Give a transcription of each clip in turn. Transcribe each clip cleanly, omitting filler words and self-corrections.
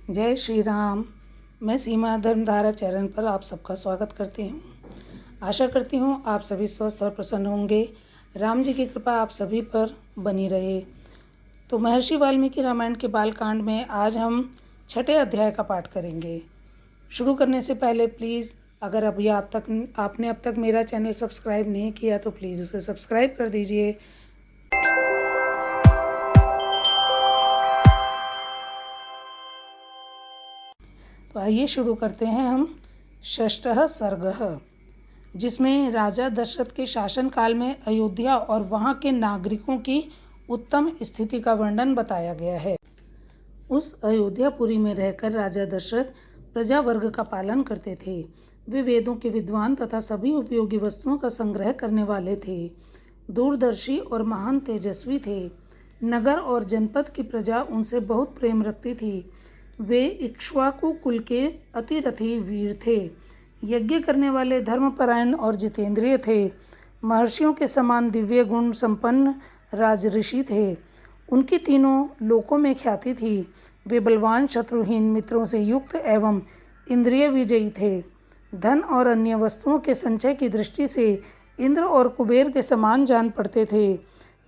जय श्री राम। मैं सीमा धर्मधारा चैनल पर आप सबका स्वागत करती हूँ। आशा करती हूँ आप सभी स्वस्थ और प्रसन्न होंगे। राम जी की कृपा आप सभी पर बनी रहे। तो महर्षि वाल्मीकि रामायण के बालकांड में आज हम 6ठे अध्याय का पाठ करेंगे। शुरू करने से पहले प्लीज़ अगर अभी आपने अब तक मेरा चैनल सब्सक्राइब नहीं किया तो प्लीज़ उसे सब्सक्राइब कर दीजिए। तो आइए शुरू करते हैं हम 6ठः सर्गः, जिसमें राजा दशरथ के शासनकाल में अयोध्या और वहाँ के नागरिकों की उत्तम स्थिति का वर्णन बताया गया है। उस अयोध्यापुरी में रहकर राजा दशरथ प्रजा वर्ग का पालन करते थे। वे वेदों के विद्वान तथा सभी उपयोगी वस्तुओं का संग्रह करने वाले थे। दूरदर्शी और महान तेजस्वी थे। नगर और जनपद की प्रजा उनसे बहुत प्रेम रखती थी। वे इक्ष्वाकु कुल के अतिरथी वीर थे। यज्ञ करने वाले धर्मपरायण और जितेंद्रिय थे। महर्षियों के समान दिव्य गुण संपन्न राजऋषि थे। उनकी तीनों लोकों में ख्याति थी। वे बलवान शत्रुहीन मित्रों से युक्त एवं इंद्रिय विजयी थे। धन और अन्य वस्तुओं के संचय की दृष्टि से इंद्र और कुबेर के समान जान पड़ते थे।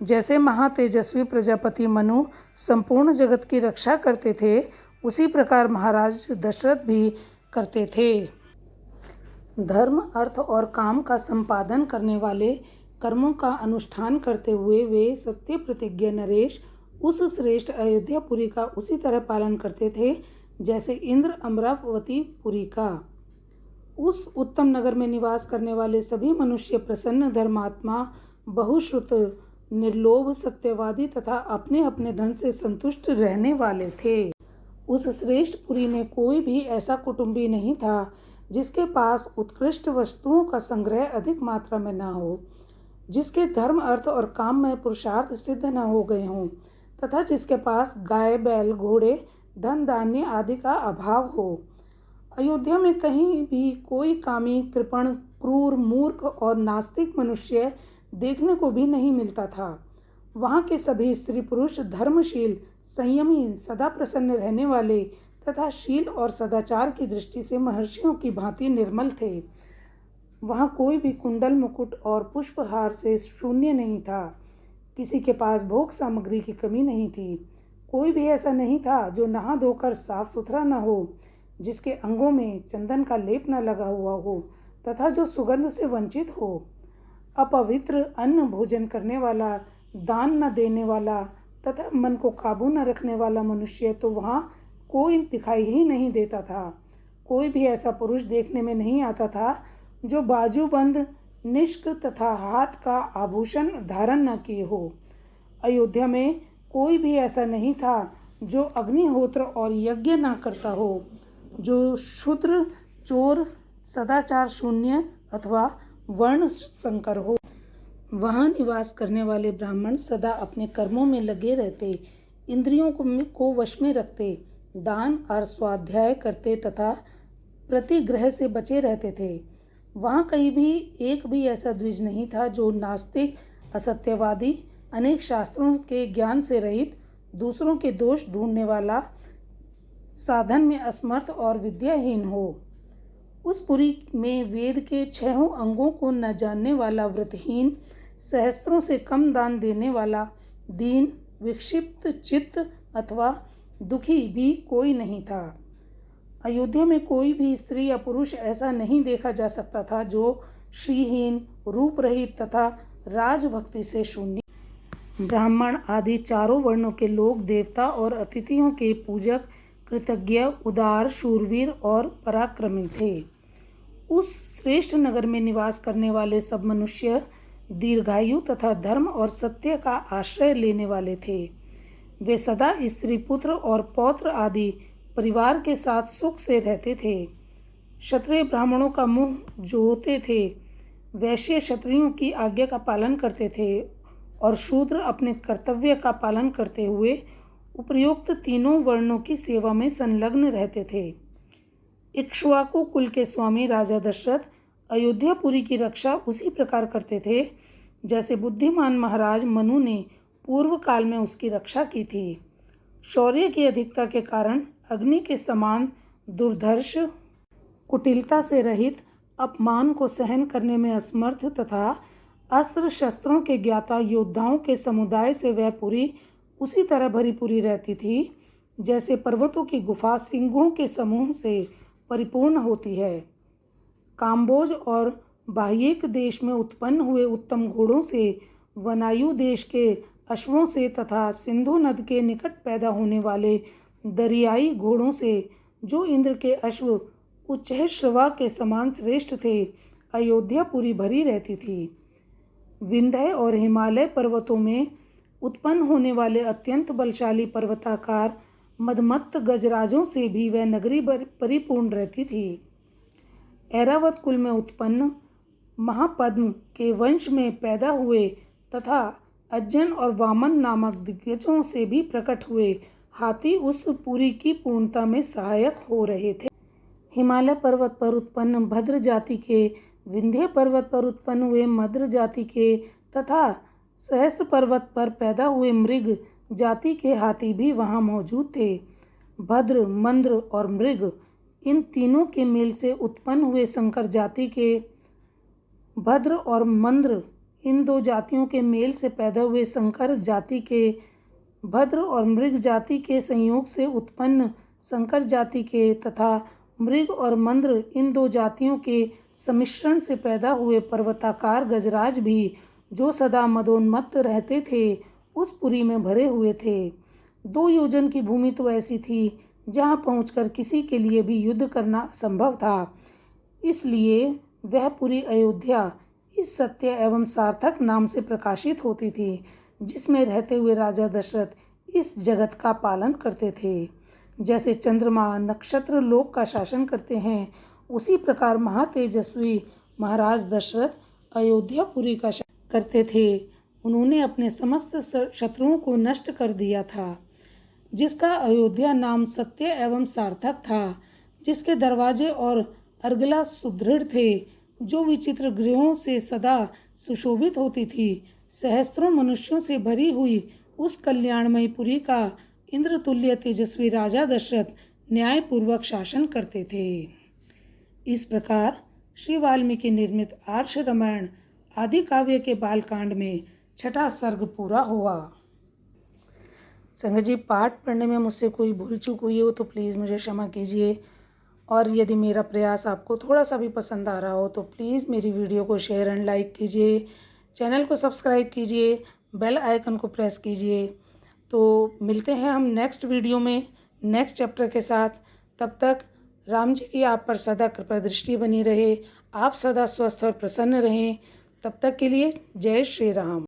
जैसे महातेजस्वी प्रजापति मनु संपूर्ण जगत की रक्षा करते थे, उसी प्रकार महाराज दशरथ भी करते थे। धर्म, अर्थ और काम का संपादन करने वाले कर्मों का अनुष्ठान करते हुए वे सत्य प्रतिज्ञ नरेश उस श्रेष्ठ अयोध्यापुरी का उसी तरह पालन करते थे जैसे इंद्र अमरावतीपुरी का। उस उत्तम नगर में निवास करने वाले सभी मनुष्य प्रसन्न, धर्मात्मा, बहुश्रुत, निर्लोभ, सत्यवादी तथा अपने अपने धन से संतुष्ट रहने वाले थे। उस श्रेष्ठ पुरी में कोई भी ऐसा कुटुंबी नहीं था जिसके पास उत्कृष्ट वस्तुओं का संग्रह अधिक मात्रा में न हो, जिसके धर्म, अर्थ और काम में पुरुषार्थ सिद्ध न हो गए हों तथा जिसके पास गाय, बैल, घोड़े, धन धान्य आदि का अभाव हो। अयोध्या में कहीं भी कोई कामी, कृपण, क्रूर, मूर्ख और नास्तिक मनुष्य देखने को भी नहीं मिलता था। वहाँ के सभी स्त्री पुरुष धर्मशील, संयमी, सदा प्रसन्न रहने वाले तथा शील और सदाचार की दृष्टि से महर्षियों की भांति निर्मल थे। वहाँ कोई भी कुंडल, मुकुट और पुष्पहार से शून्य नहीं था। किसी के पास भोग सामग्री की कमी नहीं थी। कोई भी ऐसा नहीं था जो नहा धोकर साफ सुथरा न हो, जिसके अंगों में चंदन का लेप न लगा हुआ हो तथा जो सुगंध से वंचित हो। अपवित्र अन्न भोजन करने वाला, दान न देने वाला तथा मन को काबू न रखने वाला मनुष्य तो वहाँ कोई दिखाई ही नहीं देता था। कोई भी ऐसा पुरुष देखने में नहीं आता था जो बाजूबंद, निष्क तथा हाथ का आभूषण धारण न किए हो। अयोध्या में कोई भी ऐसा नहीं था जो अग्निहोत्र और यज्ञ न करता हो, जो शूद्र, चोर, सदाचार शून्य अथवा वर्ण संकर हो। वहाँ निवास करने वाले ब्राह्मण सदा अपने कर्मों में लगे रहते, इंद्रियों को वश में रखते, दान और स्वाध्याय करते तथा प्रतिग्रह से बचे रहते थे। वहाँ कहीं भी एक भी ऐसा द्विज नहीं था जो नास्तिक, असत्यवादी, अनेक शास्त्रों के ज्ञान से रहित, दूसरों के दोष ढूंढने वाला, साधन में असमर्थ और विद्याहीन हो। उस पुरी में वेद के 6 अंगों को न जानने वाला, व्रतहीन, सहस्त्रों से कम दान देने वाला, दीन, विक्षिप्त चित्त अथवा दुखी भी कोई नहीं था। अयोध्या में कोई भी स्त्री या पुरुष ऐसा नहीं देखा जा सकता था जो श्रीहीन, रूप रहित तथा राजभक्ति से शून्य। ब्राह्मण आदि चारों वर्णों के लोग देवता और अतिथियों के पूजक, कृतज्ञ, उदार, शूरवीर और पराक्रमी थे। उस श्रेष्ठ नगर में निवास करने वाले सब मनुष्य दीर्घायु तथा धर्म और सत्य का आश्रय लेने वाले थे। वे सदा स्त्री, पुत्र और पौत्र आदि परिवार के साथ सुख से रहते थे। क्षत्रिय ब्राह्मणों का मुंह जोते थे, वैश्य क्षत्रियों की आज्ञा का पालन करते थे और शूद्र अपने कर्तव्य का पालन करते हुए उपर्युक्त तीनों वर्णों की सेवा में संलग्न रहते थे। इक्ष्वाकु कुल के स्वामी राजा दशरथ अयोध्यापुरी की रक्षा उसी प्रकार करते थे जैसे बुद्धिमान महाराज मनु ने पूर्व काल में उसकी रक्षा की थी। शौर्य की अधिकता के कारण अग्नि के समान दुर्धर्ष, कुटिलता से रहित, अपमान को सहन करने में असमर्थ तथा अस्त्र शस्त्रों के ज्ञाता योद्धाओं के समुदाय से वह पुरी उसी तरह भरी पूरी रहती थी जैसे पर्वतों की गुफा सिंहों के समूह से परिपूर्ण होती है। काम्बोज और बाह्यक देश में उत्पन्न हुए उत्तम घोड़ों से, वनायु देश के अश्वों से तथा सिंधु नद के निकट पैदा होने वाले दरियाई घोड़ों से, जो इंद्र के अश्व उच्चैःश्रवा के समान श्रेष्ठ थे, अयोध्या पूरी भरी रहती थी। विंध्य और हिमालय पर्वतों में उत्पन्न होने वाले अत्यंत बलशाली पर्वताकार मदमत्त गजराजों से भी वह नगरी परिपूर्ण रहती थी। ऐरावत कुल में उत्पन्न महापद्म के वंश में पैदा हुए तथा अज्जन और वामन नामक दिग्गजों से भी प्रकट हुए हाथी उस पुरी की पूर्णता में सहायक हो रहे थे। हिमालय पर्वत पर उत्पन्न भद्र जाति के, विंध्य पर्वत पर उत्पन्न हुए मद्र जाति के तथा सहस्र पर्वत पर पैदा हुए मृग जाति के हाथी भी वहाँ मौजूद थे। भद्र, मंद्र और मृग इन तीनों के मेल से उत्पन्न हुए शंकर जाति के, भद्र और मंद्र इन दो जातियों के मेल से पैदा हुए शंकर जाति के, भद्र और मृग जाति के संयोग से उत्पन्न शंकर जाति के तथा मृग और मंद्र इन दो जातियों के सम्मिश्रण से पैदा हुए पर्वताकार गजराज भी, जो सदा मदोन्मत्त रहते थे, उस पुरी में भरे हुए थे। 2 योजन की भूमि तो ऐसी थी जहाँ पहुंचकर किसी के लिए भी युद्ध करना असंभव था। इसलिए वह पुरी अयोध्या इस सत्य एवं सार्थक नाम से प्रकाशित होती थी, जिसमें रहते हुए राजा दशरथ इस जगत का पालन करते थे। जैसे चंद्रमा नक्षत्र लोक का शासन करते हैं, उसी प्रकार महातेजस्वी महाराज दशरथ अयोध्यापुरी का शासन करते थे। उन्होंने अपने समस्त शत्रुओं को नष्ट कर दिया था, जिसका अयोध्या नाम सत्य एवं सार्थक था, जिसके दरवाजे और अर्गला सुदृढ़ थे, जो विचित्र गृहों से सदा सुशोभित होती थी। सहस्त्रों मनुष्यों से भरी हुई उस कल्याणमयी पुरी का इंद्रतुल्य तेजस्वी राजा दशरथ न्यायपूर्वक शासन करते थे। इस प्रकार श्री वाल्मीकि निर्मित आर्ष रामायण आदि काव्य के बालकांड में 6ठा सर्ग पूरा हुआ। संगत जी, पाठ पढ़ने में मुझसे कोई भूल चूक हुई हो तो प्लीज़ मुझे क्षमा कीजिए, और यदि मेरा प्रयास आपको थोड़ा सा भी पसंद आ रहा हो तो प्लीज़ मेरी वीडियो को शेयर एंड लाइक कीजिए, चैनल को सब्सक्राइब कीजिए, बेल आइकन को प्रेस कीजिए। तो मिलते हैं हम नेक्स्ट वीडियो में नेक्स्ट चैप्टर के साथ। तब तक राम जी की आप पर सदा कृपा दृष्टि बनी रहे, आप सदा स्वस्थ और प्रसन्न रहें। तब तक के लिए जय श्री राम।